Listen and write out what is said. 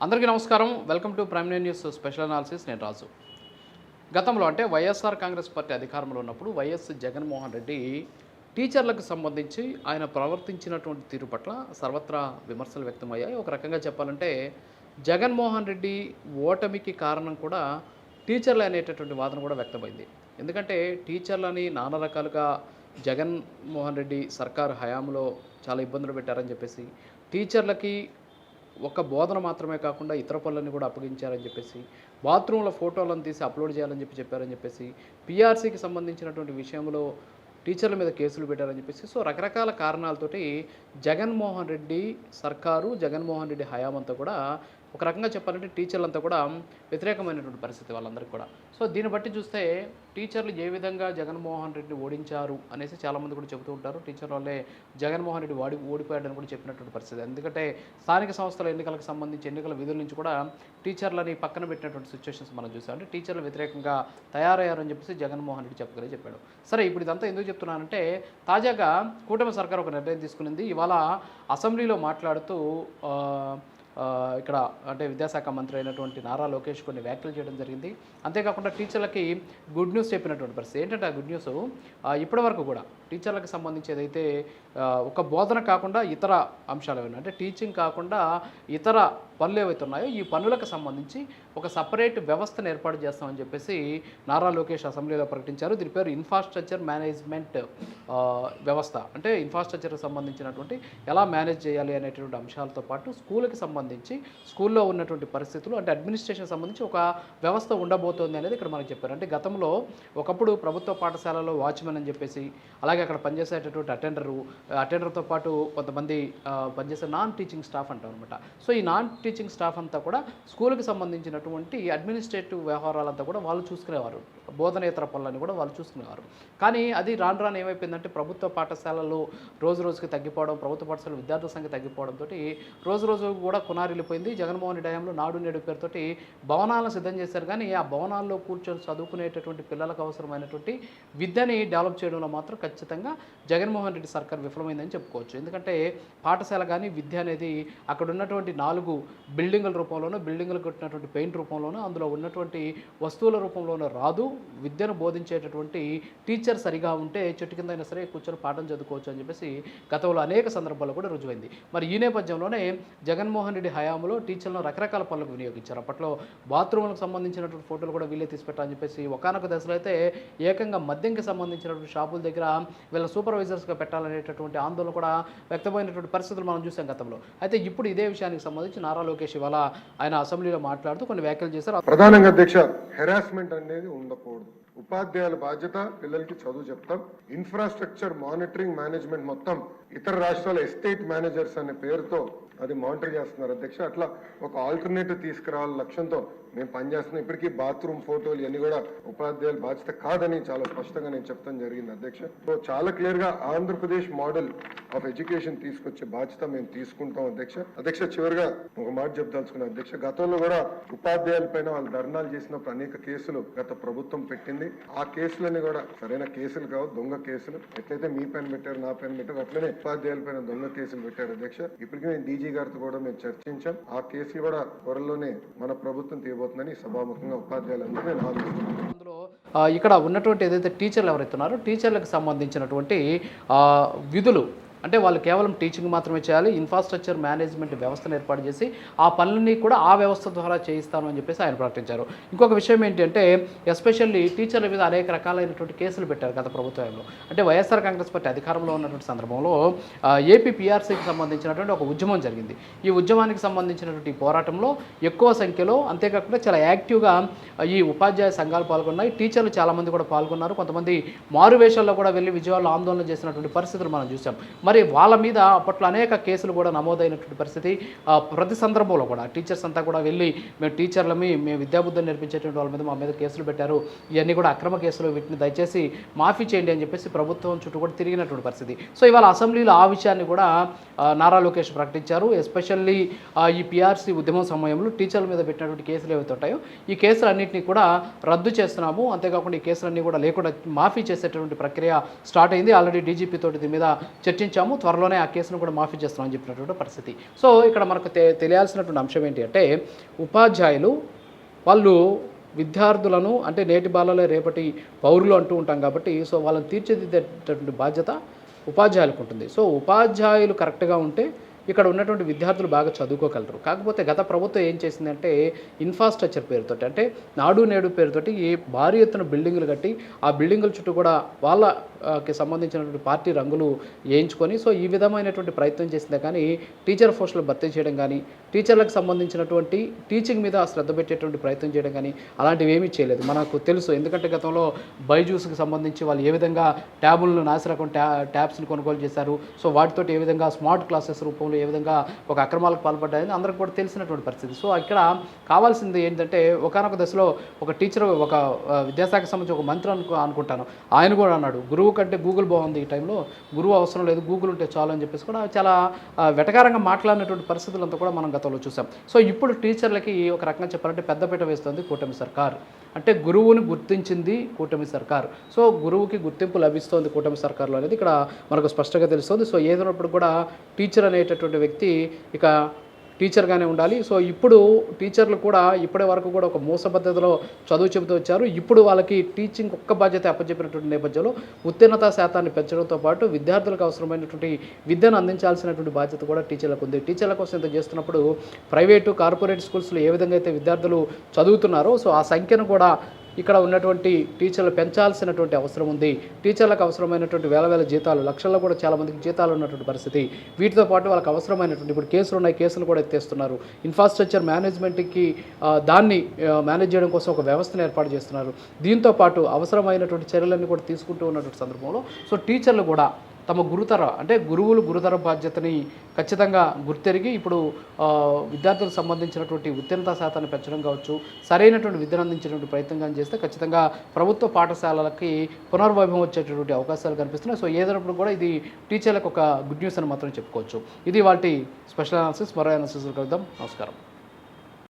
అందరికీ నమస్కారం. Welcome to prime news special analysis. నేను రాజు. గతంలో అంటే వైఎస్ఆర్ కాంగ్రెస్ పార్టీ అధికారంలో ఉన్నప్పుడు వైఎస్ జగన్మోహన్ రెడ్డి టీచర్లకు సంబంధించి ఆయన ప్రవర్తించినటువంటి తీరు పట్ల సర్వత్రా విమర్శలు వ్యక్తమయ్యాయి. ఒక రకంగా చెప్పాలంటే జగన్మోహన్ రెడ్డి ఓటమికి కారణం కూడా టీచర్లు అనేటటువంటి వాదన కూడా వ్యక్తమైంది. ఎందుకంటే టీచర్లని నానా రకాలుగా జగన్మోహన్ రెడ్డి సర్కారు హయాంలో చాలా ఇబ్బందులు పెట్టారని చెప్పేసి, టీచర్లకి ఒక బోధన మాత్రమే కాకుండా ఇతర పనులన్నీ కూడా అప్పగించారని చెప్పేసి, బాత్రూంలో ఫోటోలను తీసి అప్లోడ్ చేయాలని చెప్పారని చెప్పేసి, పీఆర్సీకి సంబంధించినటువంటి విషయంలో టీచర్ల మీద కేసులు పెట్టారని చెప్పేసి, సో రకరకాల కారణాలతోటి జగన్మోహన్ రెడ్డి సర్కారు, జగన్మోహన్ రెడ్డి హయామంతా కూడా ఒక రకంగా చెప్పాలంటే టీచర్లంతా కూడా వ్యతిరేకమైనటువంటి పరిస్థితి వాళ్ళందరికీ కూడా. సో దీన్ని బట్టి చూస్తే టీచర్లు ఏ విధంగా జగన్మోహన్ రెడ్డిని ఓడించారు అనేసి చాలామంది కూడా చెబుతూ ఉంటారు. టీచర్ వల్లే జగన్మోహన్ రెడ్డి ఓడిపోయాడని కూడా చెప్పినటువంటి పరిస్థితి. ఎందుకంటే స్థానిక సంస్థల ఎన్నికలకు సంబంధించి ఎన్నికల విధుల నుంచి కూడా టీచర్లని పక్కన పెట్టినటువంటి సిచ్యువేషన్స్ మనం చూసాం. అంటే టీచర్లు వ్యతిరేకంగా తయారయ్యారని చెప్పేసి జగన్మోహన్ రెడ్డి చెప్పాడు. సరే, ఇప్పుడు ఇదంతా ఎందుకు చెప్తున్నానంటే తాజాగా కూటమి సర్కార్ ఒక నిర్ణయం తీసుకునింది. ఇవాళ అసెంబ్లీలో మాట్లాడుతూ ఇక్కడ అంటే విద్యాశాఖ మంత్రి అయినటువంటి నారా లోకేష్ కొన్ని వ్యాఖ్యలు చేయడం జరిగింది. అంతేకాకుండా టీచర్లకి గుడ్ న్యూస్ చెప్పినటువంటి పరిస్థితి. ఏంటంటే ఆ గుడ్ న్యూస్ ఇప్పటి వరకు కూడా టీచర్లకు సంబంధించి ఏదైతే ఒక బోధన కాకుండా ఇతర అంశాలు ఏమైనా అంటే టీచింగ్ కాకుండా ఇతర పనులు ఏవైతే ఉన్నాయో ఈ పనులకు సంబంధించి ఒక సపరేట్ వ్యవస్థను ఏర్పాటు చేస్తామని చెప్పేసి నారా లోకేష్ అసెంబ్లీలో ప్రకటించారు. దీని పేరు ఇన్ఫ్రాస్ట్రక్చర్ మేనేజ్మెంట్ వ్యవస్థ. అంటే ఇన్ఫ్రాస్ట్రక్చర్కి సంబంధించినటువంటి ఎలా మేనేజ్ చేయాలి అనేటువంటి అంశాలతో పాటు స్కూల్కి సంబంధించి స్కూల్లో ఉన్నటువంటి పరిస్థితులు అంటే అడ్మినిస్ట్రేషన్ సంబంధించి ఒక వ్యవస్థ ఉండబోతోంది అనేది ఇక్కడ మనకు చెప్పారు. అంటే గతంలో ఒకప్పుడు ప్రభుత్వ పాఠశాలలో వాచ్మెన్ అని చెప్పేసి, అలాగే అక్కడ పనిచేసేటటువంటి అటెండర్తో పాటు కొంతమంది పనిచేసే నాన్ టీచింగ్ స్టాఫ్ అంటాం అనమాట. సో ఈ నాన్ టీచింగ్ స్టాఫ్ అంతా కూడా స్కూల్కి సంబంధించినటువంటి అడ్మినిస్ట్రేటివ్ వ్యవహారాలంతా కూడా వాళ్ళు చూసుకునేవారు. బోధనేతర పనులని కూడా వాళ్ళు చూసుకునేవారు. కానీ అది రాను ఏమైపోయిందంటే ప్రభుత్వ పాఠశాలలు రోజుకి తగ్గిపోవడం, ప్రభుత్వ పాఠశాల విద్యార్థుల సంఖ్య తగ్గిపోవడంతో రోజు కూడా కొనారిల్లిపోయింది. జగన్మోహన్ రెడ్డి హయాంలో నాడు నేడు పేరుతోటి భవనాలను సిద్ధం చేశారు. కానీ ఆ భవనాల్లో కూర్చొని చదువుకునేటటువంటి పిల్లలకు అవసరమైనటువంటి విద్యని డెవలప్ చేయడంలో మాత్రం ఖచ్చితంగా జగన్మోహన్ రెడ్డి సర్కార్ విఫలమైందని చెప్పుకోవచ్చు. ఎందుకంటే పాఠశాల కానీ విద్య అనేది అక్కడ ఉన్నటువంటి 4 బిల్డింగుల రూపంలోనూ, బిల్డింగులు కట్టినటువంటి పెయింట్ రూపంలోనూ, అందులో ఉన్నటువంటి వస్తువుల రూపంలోనూ రాదు. విద్యను బోధించేటటువంటి టీచర్ సరిగా ఉంటే చెట్టు కింద అయినా సరే కూర్చొని పాఠం చదువుకోవచ్చు అని చెప్పేసి గతంలో అనేక సందర్భాల్లో కూడా రుజువైంది. మరి ఈ నేపథ్యంలోనే జగన్మోహన్ రెడ్డి హయాంలో టీచర్లను రకరకాల పనులకు వినియోగించారు. అప్పట్లో బాత్రూములకు సంబంధించినటువంటి ఫోటోలు కూడా వీళ్ళే తీసి పెట్టాలని చెప్పేసి ఒకానొక దశలో అయితే ఏకంగా మద్యంకి సంబంధించినటువంటి షాపుల దగ్గర వీళ్ళ సూపర్వైజర్స్గా పెట్టాలనేటటువంటి ఆందోళన కూడా వ్యక్తమైనటువంటి పరిస్థితులు మనం చూసాం గతంలో. అయితే ఇప్పుడు ఇదే విషయానికి సంబంధించి నారా లోకేష్ ఇవాళ ఆయన అసెంబ్లీలో మాట్లాడుతూ కొన్ని వ్యాఖ్యలు చేశారు. ప్రధానంగా అధ్యక్ష, హెరాస్మెంట్ అనేది ఉండకూడదు. ఉపాధ్యాయుల బాధ్యత పిల్లలకి చదువు చెప్తాం. ఇన్ఫ్రాస్ట్రక్చర్ మానిటరింగ్ మేనేజ్మెంట్ మొత్తం ఇతర రాష్ట్రాల ఎస్టేట్ మేనేజర్స్ అనే పేరుతో అది మానిటర్ చేస్తున్నారు అధ్యక్ష. అట్లా ఒక ఆల్టర్నేటివ్ తీసుకురావాల లక్ష్యంతో మేము పనిచేస్తున్నాం. ఇప్పటికీ బాత్రూమ్ ఫోటోలు ఇవన్నీ కూడా ఉపాధ్యాయుల బాధ్యత కాదని చాలా స్పష్టంగా నేను చెప్తాను జరిగింది అధ్యక్ష. సో చాలా క్లియర్ గా ఆంధ్రప్రదేశ్ మోడల్ ఆఫ్ ఎడ్యుకేషన్ తీసుకొచ్చే బాధ్యత మేము తీసుకుంటాం అధ్యక్ష. చివరిగా ఒక మాట చెప్దాల్చుకున్నాం అధ్యక్ష. గతంలో కూడా ఉపాధ్యాయుల పైన వాళ్ళు ధర్నాలు చేసినప్పుడు అనేక కేసులు గత ప్రభుత్వం పెట్టింది. ఆ కేసులన్నీ కూడా సరైన కేసులు కావు, దొంగ కేసులు. ఎట్లయితే మీ పైన పెట్టారు, నా పైన పెట్టారు, అట్లనే ఉపాధ్యాయుల పైన దొంగ కేసులు పెట్టారు అధ్యక్ష. ఇప్పటికీ నేను డీజీ గారితో కూడా మేము చర్చించాం. ఆ కేసులు కూడా త్వరలోనే మన ప్రభుత్వం తీయబోతుందని సభాముఖంగా ఉపాధ్యాయులందరూ నేను ఆలోచిస్తున్నాను. అందులో ఇక్కడ ఉన్నటువంటి ఏదైతే టీచర్లు ఎవరైతే ఉన్నారో టీచర్లకు సంబంధించినటువంటి విధులు అంటే వాళ్ళు కేవలం టీచింగ్ మాత్రమే చేయాలి. ఇన్ఫ్రాస్ట్రక్చర్ మేనేజ్మెంట్ వ్యవస్థను ఏర్పాటు చేసి ఆ పనులన్నీ కూడా ఆ వ్యవస్థ ద్వారా చేయిస్తాను అని చెప్పేసి ఆయన ప్రకటించారు. ఇంకొక విషయం ఏంటంటే ఎస్పెషల్లీ టీచర్ల మీద అనేక రకాలైనటువంటి కేసులు పెట్టారు గత ప్రభుత్వంలో. అంటే వైఎస్ఆర్ కాంగ్రెస్ పార్టీ అధికారంలో ఉన్నటువంటి సందర్భంలో ఏపీ పీఆర్సీకి సంబంధించినటువంటి ఒక ఉద్యమం జరిగింది. ఈ ఉద్యమానికి సంబంధించినటువంటి పోరాటంలో ఎక్కువ సంఖ్యలో అంతేకాకుండా చాలా యాక్టివ్గా ఈ ఉపాధ్యాయ సంఘాలు పాల్గొన్నాయి. టీచర్లు చాలామంది కూడా పాల్గొన్నారు. కొంతమంది మారువేషాల్లో కూడా వెళ్ళి విజయవాడలో ఆందోళన చేసినటువంటి పరిస్థితులు మనం చూసాం. మరి వాళ్ళ మీద అప్పట్లో అనేక కేసులు కూడా నమోదైనటువంటి పరిస్థితి. ప్రతి సందర్భంలో కూడా టీచర్స్ అంతా కూడా వెళ్ళి మేము టీచర్లమి, మేము విద్యాబుద్ధులు నేర్పించేటువంటి వాళ్ళ మీద మా మీద కేసులు పెట్టారు, ఇవన్నీ కూడా అక్రమ కేసులు, వీటిని దయచేసి మాఫీ చేయండి అని చెప్పేసి ప్రభుత్వం చుట్టూ కూడా తిరిగినటువంటి పరిస్థితి. సో ఇవాళ అసెంబ్లీలో ఆ విషయాన్ని కూడా నారా లోకేష్ ప్రకటించారు. ఎస్పెషల్లీ ఈ పీఆర్సీ ఉద్యమం సమయంలో టీచర్ల మీద పెట్టినటువంటి కేసులు ఏవైతే ఉంటాయో ఈ కేసులన్నింటినీ కూడా రద్దు చేస్తున్నాము. అంతేకాకుండా ఈ కేసులన్నీ కూడా లేకుండా మాఫీ చేసేటటువంటి ప్రక్రియ స్టార్ట్ అయింది. ఆల్రెడీ డీజీపీ తోటి దీని మీద చర్చించాము. ఇచ్చాము, త్వరలోనే ఆ కేసును కూడా మాఫీ చేస్తామని చెప్పినటువంటి పరిస్థితి. సో ఇక్కడ మనకు తెలియాల్సినటువంటి అంశం ఏంటి అంటే, ఉపాధ్యాయులు వాళ్ళు విద్యార్థులను అంటే నేటి బాలలే రేపటి పౌరులు అంటూ ఉంటాం కాబట్టి, సో వాళ్ళని తీర్చిదిద్దేటటువంటి బాధ్యత ఉపాధ్యాయులకు ఉంటుంది. సో ఉపాధ్యాయులు కరెక్ట్గా ఉంటే ఇక్కడ ఉన్నటువంటి విద్యార్థులు బాగా చదువుకోగలరు. కాకపోతే గత ప్రభుత్వం ఏం చేసిందంటే ఇన్ఫ్రాస్ట్రక్చర్ పేరుతోటి, అంటే నాడు నేడు పేరుతోటి భారీ ఎత్తున బిల్డింగులు కట్టి ఆ బిల్డింగుల చుట్టూ కూడా వాళ్ళకి సంబంధించినటువంటి పార్టీ రంగులు వేయించుకొని సో ఈ విధమైనటువంటి ప్రయత్నం చేసిందే కానీ టీచర్ పోస్టులు భర్తీ చేయడం కానీ, టీచర్లకు సంబంధించినటువంటి టీచింగ్ మీద శ్రద్ధ పెట్టేటువంటి ప్రయత్నం చేయడం కానీ అలాంటివి ఏమీ చేయలేదు. మనకు తెలుసు, ఎందుకంటే గతంలో బైజూస్కి సంబంధించి వాళ్ళు ఏ విధంగా ట్యాబులను నాసిరకం ట్యాబ్స్ని కొనుగోలు చేశారు. సో వాటితోటి ఏ విధంగా స్మార్ట్ క్లాసెస్ రూపంలో ఏ విధంగా ఒక అక్రమాలకు పాల్పడ్డాయని అందరికి కూడా తెలిసినటువంటి పరిస్థితి. సో ఇక్కడ కావాల్సింది ఏంటంటే, ఒకానొక దశలో ఒక టీచర్, ఒక విద్యాశాఖకు సంబంధించి ఒక మంత్రి అనుకుంటాను, ఆయన కూడా అన్నాడు, గురువు కంటే గూగుల్ బాగుంది, ఈ టైంలో గురువు అవసరం లేదు, గూగుల్ ఉంటే చాలు అని చెప్పేసి కూడా చాలా వెటకారంగా మాట్లాడినటువంటి పరిస్థితులంతా కూడా మనం గతంలో చూసాం. సో ఇప్పుడు టీచర్లకి ఒక రకంగా చెప్పాలంటే పెద్దపీట వేస్తుంది కూటమి సర్కార్. అంటే గురువుని గుర్తించింది కూటమి సర్కార్. సో గురువుకి గుర్తింపు లభిస్తోంది కూటమి సర్కార్లో అనేది ఇక్కడ మనకు స్పష్టంగా తెలుస్తుంది. సో ఏదైనప్పుడు కూడా టీచర్ అనేటటువంటి వ్యక్తి ఇక టీచర్గానే ఉండాలి. సో ఇప్పుడు టీచర్లు కూడా ఇప్పటి వరకు కూడా ఒక మోస పద్ధతిలో చదువు చెబుతూ వచ్చారు. ఇప్పుడు వాళ్ళకి టీచింగ్ ఒక్క బాధ్యత అప్పచెప్పినటువంటి నేపథ్యంలో ఉత్తీర్ణతా శాతాన్ని పెంచడంతో పాటు విద్యార్థులకు అవసరమైనటువంటి విద్యను అందించాల్సినటువంటి బాధ్యత కూడా టీచర్లకు ఉంది. టీచర్ల కోసం ఇంత చేస్తున్నప్పుడు ప్రైవేటు కార్పొరేట్ స్కూల్స్లో ఏ విధంగా అయితే విద్యార్థులు చదువుతున్నారో సో ఆ సంఖ్యను కూడా ఇక్కడ ఉన్నటువంటి టీచర్లు పెంచాల్సినటువంటి అవసరం ఉంది. టీచర్లకు అవసరమైనటువంటి వేల జీతాలు, లక్షల్లో కూడా చాలామందికి జీతాలు ఉన్నటువంటి పరిస్థితి. వీటితో పాటు వాళ్ళకి అవసరమైనటువంటి ఇప్పుడు కేసులు ఉన్నాయి, కేసులు కూడా ఎత్తేస్తున్నారు. ఇన్ఫ్రాస్ట్రక్చర్ మేనేజ్మెంట్కి దాన్ని మేనేజ్ చేయడం కోసం ఒక వ్యవస్థను ఏర్పాటు చేస్తున్నారు. దీంతో పాటు అవసరమైనటువంటి చర్యలన్నీ కూడా తీసుకుంటూ ఉన్నటువంటి సందర్భంలో సో టీచర్లు కూడా తమ అంటే గురువులు గురుతర బాధ్యతని ఖచ్చితంగా గుర్తెరిగి ఇప్పుడు విద్యార్థులకు సంబంధించినటువంటి ఉత్తీర్ణతా శాతాన్ని పెంచడం కావచ్చు, సరైనటువంటి విద్యను అందించేటువంటి ప్రయత్నంగా చేస్తే ఖచ్చితంగా ప్రభుత్వ పాఠశాలలకి పునర్వైభవం వచ్చేటటువంటి అవకాశాలు కనిపిస్తున్నాయి. సో ఏదైనప్పుడు కూడా ఇది టీచర్లకు ఒక గుడ్ న్యూస్ అని మాత్రం చెప్పుకోవచ్చు. ఇది వాటి స్పెషల్ అనాలిసిస్. మరో అనాలిసిస్ కలుద్దాం. నమస్కారం.